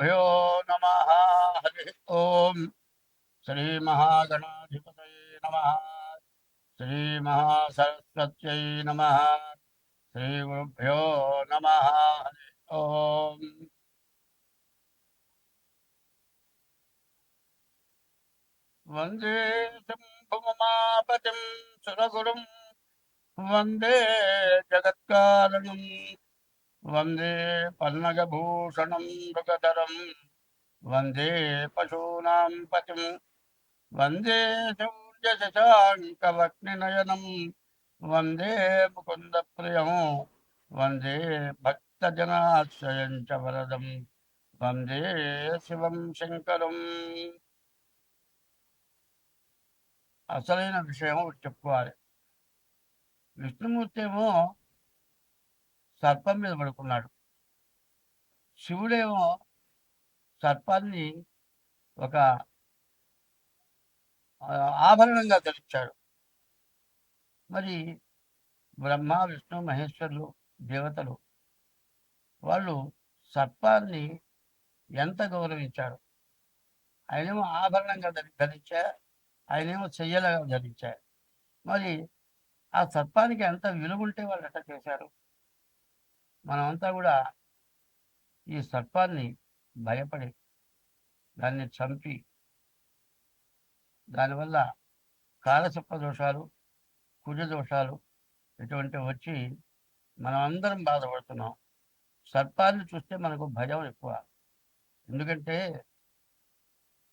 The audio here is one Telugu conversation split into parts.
శ్రీగురుభ్యో నమ. హరి ఓం. శ్రీ మహాగణాధిపతయే నమ. శ్రీ మహాసరస్వత్యై నమ. శ్రీగురుభ్యో నమ. హరి ఓం. వందే శంభుమాపతిం సురగురుం వందే జగత్కారణం వందే పన్నగభూషణం మృగధరం వందే పశూనాం పతిం వందే శౌర్యశశాంకవక్నినయనం వందే ముకుందప్రియం వందే భక్తజనాశ్రయం చ వరదం వందే శివం శంకరం. అసలైన విషయం చెప్పుకోవాలి. విష్ణుమూర్తి ఏమో సర్పం మీద పడుకున్నాడు. శివుడేమో సర్పాన్ని ఒక ఆభరణంగా ధరించాడు. మరి బ్రహ్మ విష్ణు మహేశ్వరులు దేవతలు వాళ్ళు సర్పాన్ని ఎంత గౌరవించారు. ఆయనేమో ఆభరణంగా ధరించా, ఆయనేమో చెయ్యలాగా ధరించారు. మరి ఆ సర్పానికి ఎంత విలువ ఉంటే వాళ్ళు ఎట్లా చేశారు. మనమంతా కూడా ఈ సర్పాన్ని భయపడి దాన్ని చంపి దానివల్ల కాలసర్ప దోషాలు, కుజ దోషాలు ఇటువంటివి వచ్చి మనం అందరం బాధపడుతున్నాం. సర్పాన్ని చూస్తే మనకు భయం ఎక్కువ. ఎందుకంటే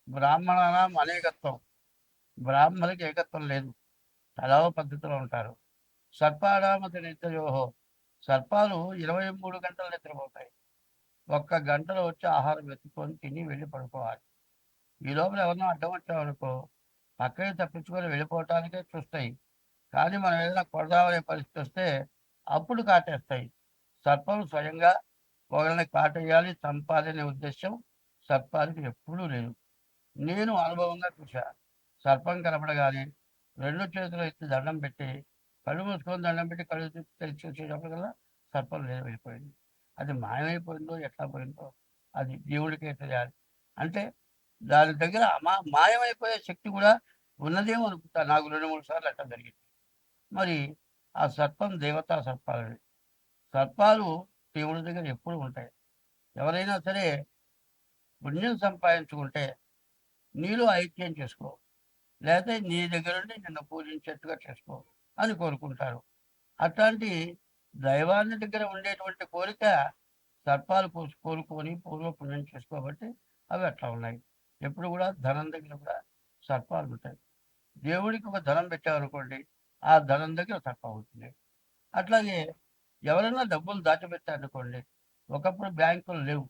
బ్రాహ్మణానాం అనేకత్వం, బ్రాహ్మణులకి ఏకత్వం లేదు, తలావ పద్ధతిలో ఉంటారు. సర్పానామతి నిత్యయోహో, సర్పాలు 23 గంటలు నిద్రపోతాయి. 1 గంటలో వచ్చి ఆహారం వెతుక్కొని తిని వెళ్ళి పడుకోవాలి. ఈ లోపల ఎవరినో అడ్డం వచ్చామనుకో పక్కకి తప్పించుకొని వెళ్ళిపోవటానికే చూస్తాయి. కానీ మనం ఏదైనా కొడదామనే పరిస్థితి వస్తే అప్పుడు కాటేస్తాయి. సర్పం స్వయంగా ఒకరిని కాటేయాలి, చంపాలనే ఉద్దేశం సర్పానికి ఎప్పుడూ లేదు. నేను అనుభవంగా చూశా. సర్పం కనపడగానే 2 చేతులు ఎత్తి దండం పెట్టి, కళ్ళు మూసుకొని దండం పెట్టి కళ్ళు తెరిచి చూసేటప్పటికల్లా సర్పం లేదు, వెళ్ళిపోయింది. అది మాయమైపోయిందో ఎట్లా పోయిందో అది దేవుడికే తెలియాలి. అంటే దాని దగ్గర మాయమైపోయే శక్తి కూడా ఉన్నదేమో అనుకుంటా. నాకు 2-3 సార్లు అట్లా జరిగింది. మరి ఆ సర్పం దేవతా సర్పాలు. సర్పాలు దేవుడి దగ్గర ఎప్పుడు ఉంటాయి. ఎవరైనా సరే పుణ్యం సంపాదించుకుంటే నీలో ఐక్యం చేసుకో, లేకపోతే నీ దగ్గర నుండి నిన్ను పూజించేట్టుగా చేసుకో అని కోరుకుంటారు. అట్లాంటి దైవాన్ని దగ్గర ఉండేటువంటి కోరిక సర్పాలు కోరుకొని పూర్వపుణ్యం చేసుకోబట్టి అవి అట్లా ఉన్నాయి. ఎప్పుడు కూడా ధనం దగ్గర కూడా సర్పాలు ఉంటాయి. దేవుడికి ఒక ధనం పెట్టామనుకోండి, ఆ ధనం దగ్గర సర్పం ఉంటుంది. అట్లాగే ఎవరైనా డబ్బులు దాచిపెట్టారనుకోండి, ఒకప్పుడు బ్యాంకులు లేవు,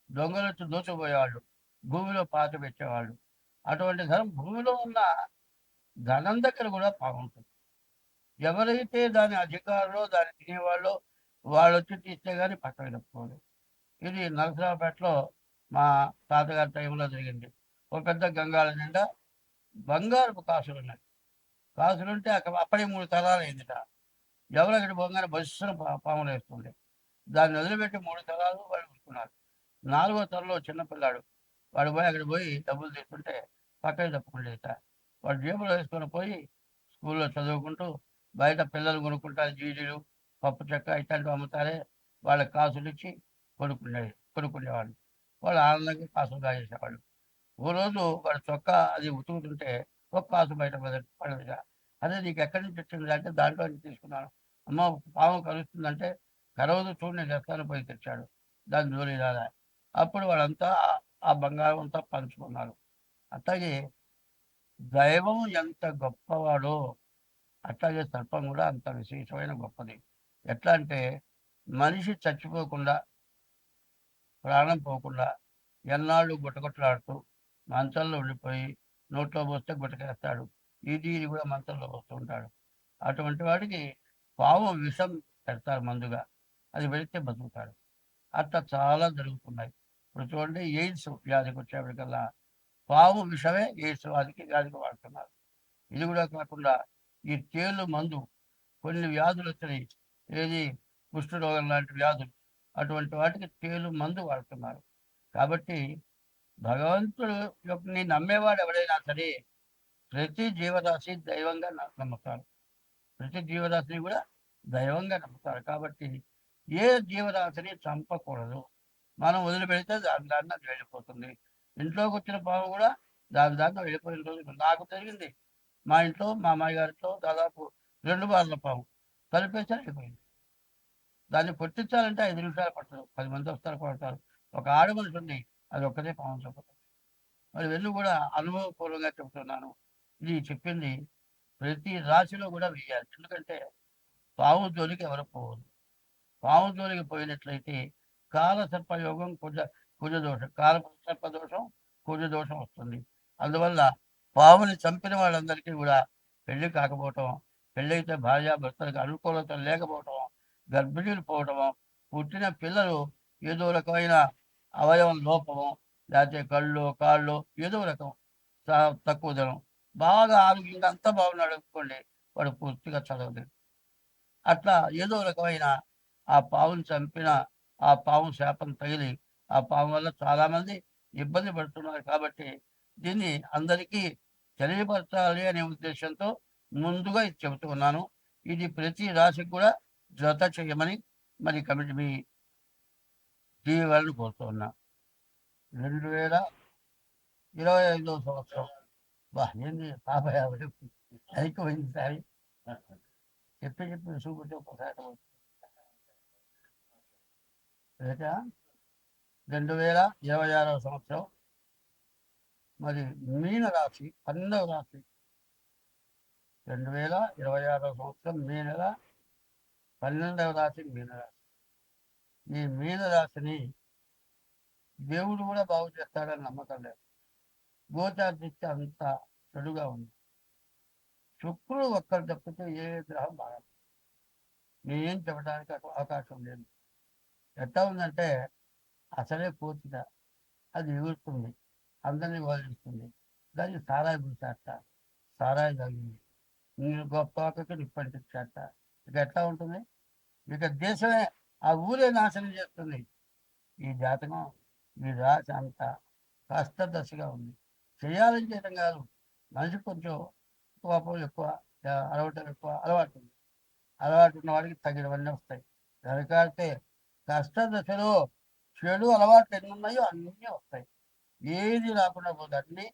దొంగలు వచ్చి దోచుకుపోయేవాళ్ళు, భూమిలో పాత పెట్టేవాళ్ళు. అటువంటి ధనం భూమిలో ఉన్న ధనం దగ్గర కూడా బాగుంటుంది. ఎవరైతే దాని అధికారులో దాన్ని తినేవాళ్ళో వాళ్ళు వచ్చి తీస్తే కానీ పక్కన తప్పుకోదు. ఇది నరసరావుపేటలో మా తాతగారి టైంలో జరిగింది. ఒక పెద్ద గంగాళ నిండా బంగారపు కాసులు ఉన్నాయి. కాసులుంటే అప్పుడే 3 తరాలు అయిందిట. ఎవరు అక్కడ పోగానే బస్సును పాములు వేస్తుంది. దాన్ని వదిలిపెట్టి 3 తరాలు వాళ్ళు ఉంచుకున్నారు. 4వ తరంలో చిన్నపిల్లాడు, వాడు పోయి అక్కడ పోయి డబ్బులు తీసుకుంటే పక్కకి తప్పుకుండేట. వాడు జేబులో వేసుకొని పోయి స్కూల్లో చదువుకుంటూ బయట పిల్లలు కొనుక్కుంటారు, జీడీలు పప్పు చెక్క ఇట్లాంటివి అమ్ముతారే, వాళ్ళకి కాసులు ఇచ్చి కొనుక్కునేవాళ్ళు. వాళ్ళు ఆనందంగా కాసులు కాజేసేవాళ్ళు. ఓ రోజు వాడు చొక్కా అది ఉతుకుతుంటే ఒక కాసు బయట పడదుగా. అదే నీకు ఎక్కడి నుంచి వచ్చింది అంటే దాంట్లో నుంచి తీసుకున్నాను. అమ్మ పాము కలుస్తుందంటే కరవదు చూడు నేను చెప్తాను పోయి తెచ్చాడు. దాని జోలి రాదా. అప్పుడు వాళ్ళంతా ఆ బంగారం అంతా పంచుకున్నారు. అట్లాగే దైవం ఎంత గొప్పవాడో అట్లాగే సర్పం కూడా అంత విశేషమైన గొప్పది. ఎట్లా అంటే మనిషి చచ్చిపోకుండా, ప్రాణం పోకుండా ఎన్నాళ్ళు గుట్టగుట్టలాడుతూ మంచంలో ఉండిపోయి నోట్లో పోస్తే గుట్టకేస్తాడు. ఇది కూడా మంచంలో పోస్తూ ఉంటాడు. అటువంటి వాడికి పాము విషం పెడతారు మందుగా, అది పెడితే బతుకుతాడు. అట్లా చాలా జరుగుతున్నాయి. ఇప్పుడు చూడండి, ఎయిడ్స్ వ్యాధికి వచ్చేప్పటికల్లా పాము విషమే ఎయిడ్స్ వ్యాధికి వాడుతున్నారు. ఇది కూడా కాకుండా ఈ తేలు మందు కొన్ని వ్యాధులు వచ్చినాయి. ఏది కుష్ఠరోగం లాంటి వ్యాధులు, అటువంటి వాటికి తేలు మందు వాడుతున్నారు. కాబట్టి భగవంతుడు యొక్కని నమ్మేవాడు ఎవడైనా సరే ప్రతి జీవరాశి దైవంగా నమ్ముతారు. ప్రతి జీవరాశిని కూడా దైవంగా నమ్ముతారు. కాబట్టి ఏ జీవరాశిని చంపకూడదు. మనం వదిలిపెడితే దాని దారిన అది వెళ్ళిపోతుంది. ఇంట్లోకి వచ్చిన పాము కూడా దాని దారిన వెళ్ళిపోయిన రోజు నాకు జరిగింది. మా ఇంట్లో మా అమ్మాయి గారింట్లో దాదాపు 2 బార్ల పాము కలిపేసారు, అయిపోయింది. దాన్ని కొట్టించాలంటే 5 నిమిషాలు పట్టదు. 10 మంది వస్తారు, కొడతారు. ఒక ఆడ మనిషి ఉంది, అది ఒక్కటే పాము చంపుతుంది. మరి వెళ్ళి కూడా అనుభవపూర్వకంగా చెబుతున్నాను. ఇది చెప్పింది ప్రతి రాశిలో కూడా వెయ్యాలి. ఎందుకంటే పాము జోలికి ఎవరు పోవద్దు. పాము జోలికి పోయినట్లయితే కాలసర్పయోగం కుజదోషం, కాలసర్పదోషం కుజదోషం వస్తుంది. అందువల్ల పాముని చంపిన వాళ్ళందరికీ కూడా పెళ్లి కాకపోవటం, పెళ్ళైతే భార్యాభర్తలకు అనుకూలత లేకపోవటం, గర్భిణీలు పోవటము, పుట్టిన పిల్లలు ఏదో రకమైన అవయవం లోపము, లేకపోతే కళ్ళు కాళ్ళు ఏదో రకం తక్కువ ధనం, బాగా ఆరోగ్యంగా అంతా బాగున్నాడు అనుకోండి, వాడు పూర్తిగా చదవలేదు. అట్లా ఏదో రకమైన ఆ పావును చంపిన ఆ పాము శాపం తగిలి ఆ పాము వల్ల చాలామంది ఇబ్బంది పడుతున్నారు. కాబట్టి దీన్ని అందరికీ తెలియపరచాలి అనే ఉద్దేశంతో ముందుగా ఇది చెబుతూ ఉన్నాను. ఇది ప్రతి రాశికి కూడా జత చేయమని మరి కమిటీ మీ టీవీ వాళ్ళని కోరుతూ ఉన్నా. 2025 సంవత్సరం ఏంది 50 అయిపోయింది సారి చెప్పి చూపుతే ఒకసారి 2026 సంవత్సరం మరి మీన రాశి 12వ రాశి. 2026 సంవత్సరం మే నెల 12వ రాశి మీనరాశి. ఈ మీనరాశిని దేవుడు కూడా బాగు చేస్తాడని నమ్మకం లేదు. గోచారదృష్టి అంత చెడుగా ఉంది. శుక్రుడు ఒక్కరు తప్పితే ఏ గ్రహం బాగా నేనేం చెప్పడానికి అవకాశం లేదు. ఎట్లా ఉందంటే అసలే పూర్తిగా అది ఎగురుతుంది, అందరినీ వదిలిస్తుంది. దానికి సారాయి పూసేట, సారాయి తగిలింది, నీరు గొప్పకి నిప్పంటించేట. ఇక ఎట్లా ఉంటుంది? ఇక దేశమే ఆ ఊరే నాశనం చేస్తుంది. ఈ జాతకం ఈ రాశి అంతా కష్టదశగా ఉంది. చేయాలని చేయడం కాదు, మనిషి కొంచెం కోపం ఎక్కువ, అలవాటు ఎక్కువ, అలవాటు ఉంది. అలవాటు ఉన్న వాడికి తగినవన్నీ వస్తాయి. దరకాడితే కష్టదశలో చెడు అలవాట్లు ఎన్ని ఉన్నాయో అన్నీ వస్తాయి. ఏది రాకుండా పోతే అన్నీ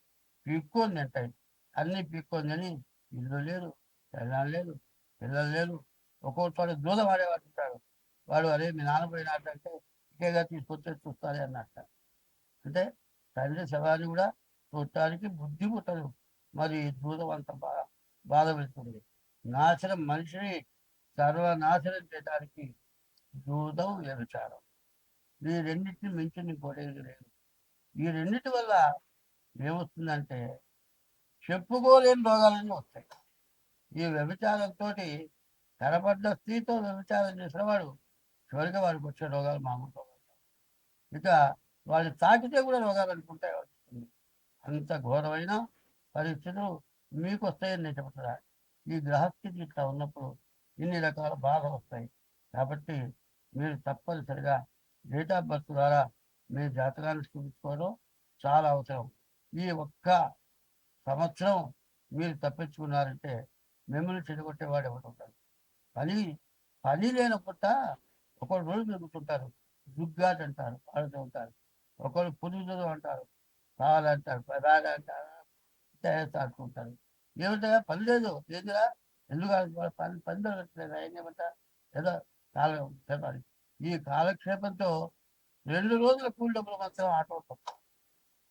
పీక్కొని తింటాయి. అన్నీ పీక్కొని తిని ఇల్లు లేదు, పెళ్ళాలు లేదు, పిల్లలు లేదు. ఒక్కొక్కసారి దూరం ఆడేవాడు ఉంటాడు. వాడు అరే మీ నాన్న పోయినట్టంటే ఇంకేగా తీసుకొచ్చే చూస్తారే అన్నట్ట. అంటే తండ్రి శవాన్ని కూడా చూడటానికి బుద్ధి పుట్టదు. మరి దూరం అంత బాధ పెడుతుంది. నాశనం, మనిషిని సర్వనాశనం చేయడానికి దూతం వ్యభిచారం. ఈ రెండింటిని మించి ఇంకోటేది లేదు. ఈ రెండింటి వల్ల ఏమొస్తుందంటే చెప్పుకోలేని రోగాలన్నీ వస్తాయి. ఈ వ్యభిచారంతో కనపడ్డ స్త్రీతో వ్యభిచారం చేసిన వాడు చివరిగా వాడికి వచ్చే రోగాలు మామూలు రోగాలు. ఇక వాళ్ళు తాకితే కూడా రోగాలు అనుకుంటాయి వస్తుంది. అంత ఘోరమైన పరిస్థితులు మీకు వస్తాయని నేను చెబుతున్నా. ఈ గ్రహస్థితి ఇట్లా ఉన్నప్పుడు ఇన్ని రకాల బాధలు వస్తాయి. కాబట్టి మీరు తప్పనిసరిగా డేట్ ఆఫ్ బర్త్ ద్వారా మీ జాతకాన్ని చూపించుకోవడం చాలా అవసరం. ఈ ఒక్క సంవత్సరం మీరు తప్పించుకున్నారంటే మిమ్మల్ని చెడగొట్టేవాడు ఎవరు ఉంటారు? పని లేనప్పుట ఒకరు రోజు పెరుగుతుంటారు, దుగ్గాట్ అంటారు, ఆడుతూ ఉంటారు. ఒకరు పురుగు అంటారు, కావాలంటారు, రాగా అంటారు, ఆడుతుంటారు. ఏమిటా పని లేదు, ఏదిరా ఎందుకు పని దొరకట్లేదు, ఏమంటా ఏదో కాలం చెప్పాలి. ఈ కాలక్షేపంతో 2 రోజుల కూలి డబ్బులు మాత్రం ఆటో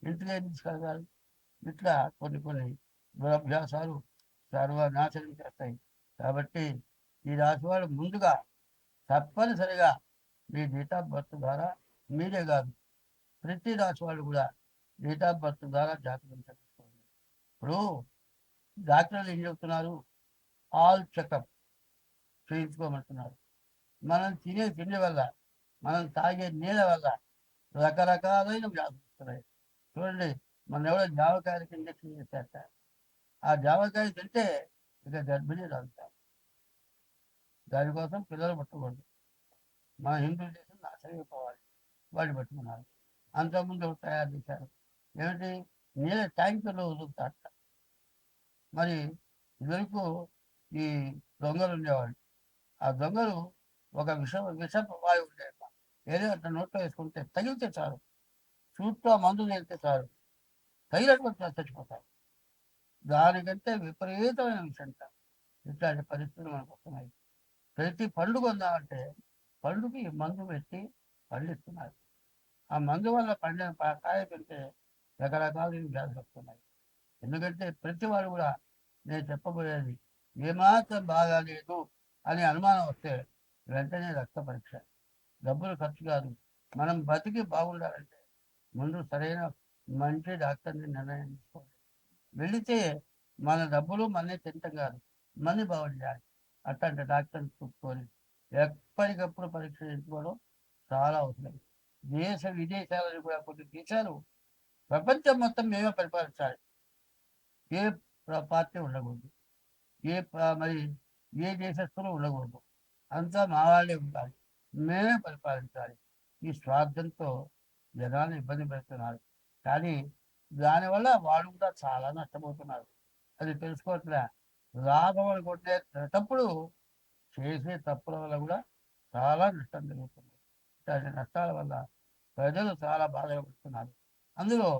ఇంటికి ఏం తీసుకెళ్ళాలి? ఇట్లా కొన్ని దురభ్యాసాలు సర్వనాశనం చేస్తాయి. కాబట్టి ఈ రాశి వాడు ముందుగా తప్పనిసరిగా మీ డేట్ ఆఫ్ బర్త్ ద్వారా, మీరే కాదు ప్రతి రాశి వాళ్ళు కూడా డేట్ ఆఫ్ బర్త్ ద్వారా జాతకం తెలుసుకోండి. ఇప్పుడు డాక్టర్లు ఏం చెప్తున్నారు? ఆల్ చెకప్ చేయించుకోమంటున్నారు. మనం తినే తిండి వల్ల, మనం తాగే నీళ్ళ వల్ల రకరకాలైన వ్యాధులు వస్తున్నాయి. చూడండి, మన ఎవరో జామకాయలకి ఇంజక్షన్ చేశాక ఆ జామకాయ తింటే ఇక గర్భిణీ రాగుతారు. దానికోసం పిల్లలు పట్టుకోండి. మన హిందూ దేశం నాశనమైపోవాలి, వాడిని పట్టుకున్నారు. అంతకుముందు తయారు చేశారు. ఏమిటి? నీళ్ళ ట్యాంకులో వదులుతారట. మరి ఇదివరకు ఈ దొంగలుండేవాళ్ళు. ఆ దొంగలు ఒక విషపు వాయువు ఉండేదట. ఏదో అట్లా నోట్లో వేసుకుంటే తగిలితే చాలు, సూట్‌తో ఆ మందు తగిలితే చాలు, తగిలినటువంటి చచ్చిపోతారు. దానికంటే విపరీతమైన విషంట. ఇట్లాంటి పరిస్థితులు మనకొస్తున్నాయి. ప్రతి పండు కొందామంటే పండుకి మందు పెట్టి పండిస్తున్నారు. ఆ మందు వల్ల పండిన కాయ తింటే రకరకాలైన వ్యాధులు వస్తున్నాయి. ఎందుకంటే ప్రతి వాడు కూడా నేను చెప్పబోయేది ఏమాత్రం బాగాలేదు అని అనుమానం వస్తే వెంటనే రక్త పరీక్ష. డబ్బులు ఖర్చు కాదు. మనం బతికి బాగుండాలంటే ముందు సరైన మంచి డాక్టర్ని నిర్ణయం తీసుకోవాలి. వెళితే మన డబ్బులు మననే తింటాం కాదు, మనీ బాగు చేయాలి. అట్లాంటి డాక్టర్ని చూసుకొని ఎప్పటికప్పుడు పరీక్ష చేయించుకోవడం చాలా అవసరం. దేశ విదేశాలను కూడా కొన్ని దేశాలు ప్రపంచం మొత్తం మేమే పరిపాలించాలి. ఏ పార్టీ ఉండకూడదు, మరి ఏ దేశస్తులు ఉండకూడదు, అంతా మా వాళ్ళే ఉండాలి, మేమే పరిపాలించాలి. ఈ స్వార్థంతో జనాన్ని ఇబ్బంది పెడుతున్నారు. కానీ దానివల్ల వాళ్ళు కూడా చాలా నష్టపోతున్నారు. అది తెలుసుకోవట్లే. లాభం అనుకుంటేటప్పుడు చేసే తప్పుల వల్ల కూడా చాలా నష్టం జరుగుతుంది. ఇట్లాంటి నష్టాల వల్ల ప్రజలు చాలా బాధపడుతున్నారు. అందులో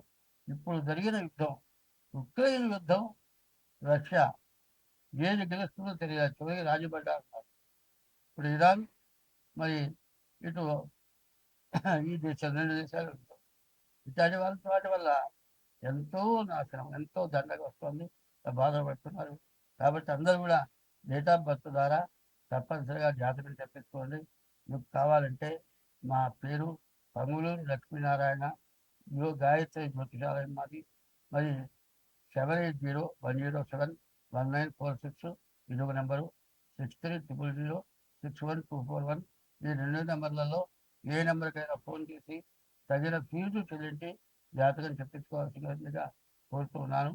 ఇప్పుడు జరిగిన యుద్ధం, ఉక్రెయిన్ యుద్ధం, రష్యా ఏది గెలుస్తుందో తెలియదు. చివరికి రాజీపడ్డా అంటారు. ఇప్పుడు ఇరాన్, మరి ఇటు ఈ దేశం, 2 దేశాలు ఉంటాయి. ఇట్లాంటి వాటి వల్ల ఎంతో నాశనం, ఎంతో దండగ వస్తుంది. బాధపడుతున్నారు. కాబట్టి అందరూ కూడా డేట్ ఆఫ్ బర్త్ ద్వారా తప్పనిసరిగా జాతకం చెప్పించుకోండి. మీకు కావాలంటే మా పేరు పంగులూరు లక్ష్మీనారాయణ, గాయత్రి జ్యోతిషాలయం మాది. మరి 7801071946 ఇదొక నెంబరు. 6300061241. ఈ 2 నెంబర్లలో ఏ నెంబర్కైనా ఫోన్ చేసి తగిన ఫీజు చెల్లించి జాతకం చెప్పించుకోవాల్సిందిగా కోరుతున్నాను.